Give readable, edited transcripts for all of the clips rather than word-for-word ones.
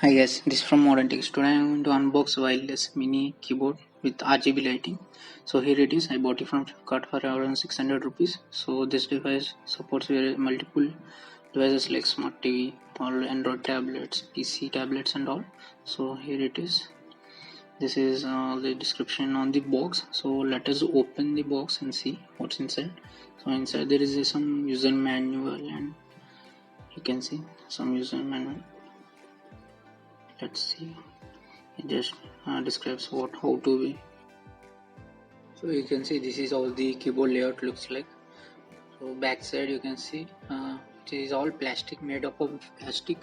Hi guys, this is from Modern Tech. Today I am going to unbox wireless mini keyboard with RGB lighting. So here it is. I bought it from Flipkart for around 600 rupees. So this device supports multiple devices like smart TV, all Android tablets, PC tablets and all. So here it is. This is the description on the box. So let us open the box and see what's inside. So inside there is some user manual, and you can see some user manual. Let's see. It just describes how to be. So you can see this is how the keyboard layout looks like. So back side you can see it is all plastic, made up of plastic,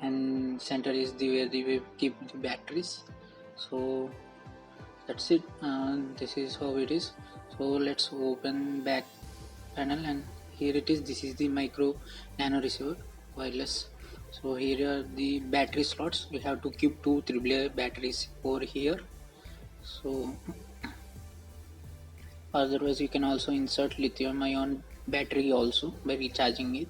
and center is the where we keep the batteries. So that's it. This is how it is. So let's open back panel, and here it is. This is the micro nano receiver wireless. So here are the battery slots. We have to keep two AAA batteries over here. So otherwise you can also insert lithium ion battery also by recharging it.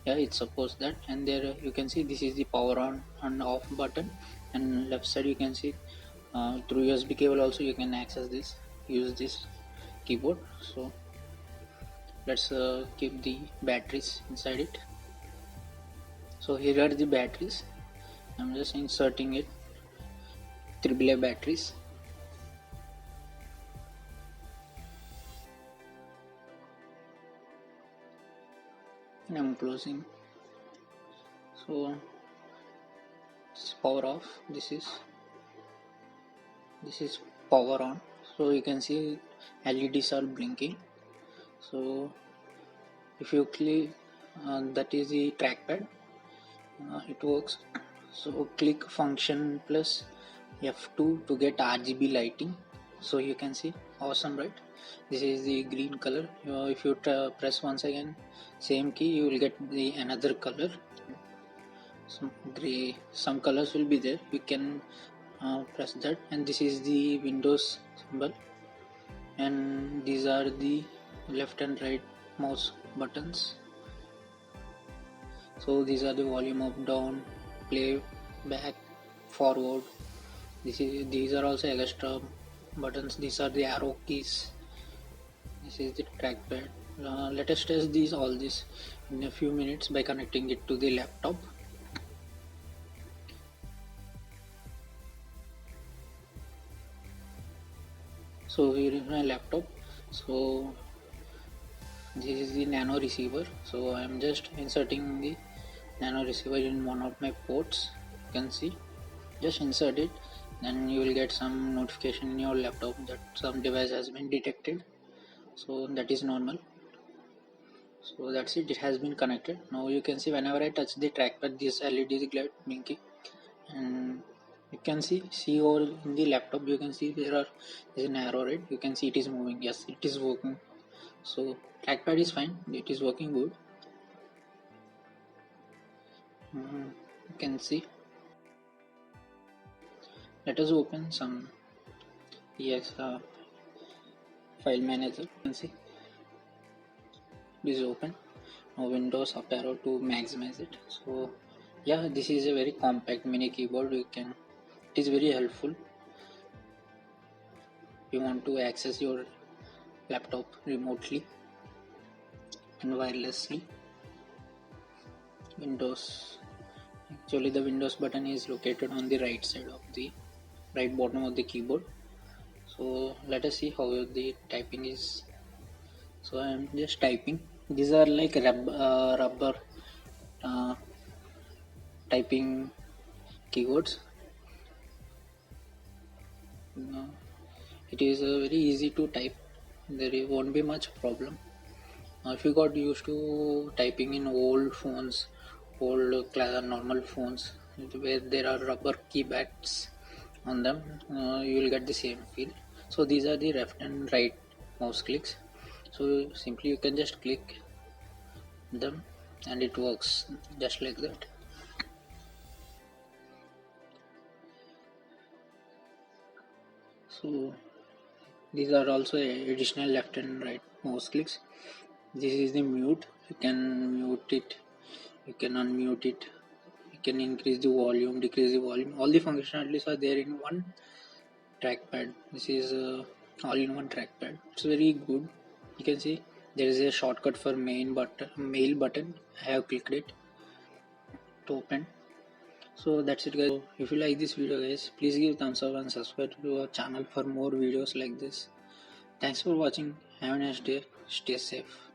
Yeah, it supports that. And there you can see this is the power on and off button, and left side you can see through USB cable also you can access this, use this keyboard. So let's keep the batteries inside it. So here are the batteries. I'm just inserting it, AAA batteries. And I'm closing. So this is power off, this is power on. So you can see LEDs are blinking. So if you click that is the trackpad, it works. So click function plus F2 to get RGB lighting. So you can see, awesome, right? This is the green color. If you press once again same key, you will get the another color, some gray, some colors will be there. You can press that, and this is the Windows symbol, and these are the left and right mouse buttons. So these are the volume up, down, play, back, forward. These are also extra buttons. These are the arrow keys. This is the trackpad. Let us test all this in a few minutes by connecting it to the laptop. So here is my laptop. So this is the nano receiver. So I am just inserting the nano receiver in one of my ports. You can see, just insert it, then you will get some notification in your laptop that some device has been detected. So that is normal. So that's it, it has been connected. Now you can see whenever I touch the trackpad, this LED is blinking, and you can see over in the laptop, you can see there is an arrow, right? You can see it is moving. Yes, it is working. So trackpad is fine, it is working good. You can see. Let us open some file manager. You can see this is open. Now Windows up arrow to maximize it. So yeah, this is a very compact mini keyboard. It is very helpful if you want to access your laptop remotely and wirelessly. Windows, actually the Windows button is located on the right side of the right bottom of the keyboard. So let us see how the typing is. So I am just typing. These are like rubber typing keyboards. It is very easy to type. There won't be much problem. If you got used to typing in old phones, old normal phones where there are rubber keypads on them, you will get the same feel. So these are the left and right mouse clicks. So simply you can just click them and it works just like that. So these are also additional left and right mouse clicks. This is the mute. You can mute it, you can unmute it, you can increase the volume, decrease the volume. All the functionalities are there in one trackpad. This is all-in-one trackpad. It's very good. You can see there is a shortcut for mail button. I have clicked it to open. So that's it, guys. So if you like this video, guys, please give thumbs up and subscribe to our channel for more videos like this. Thanks for watching. Have a nice day. Stay safe.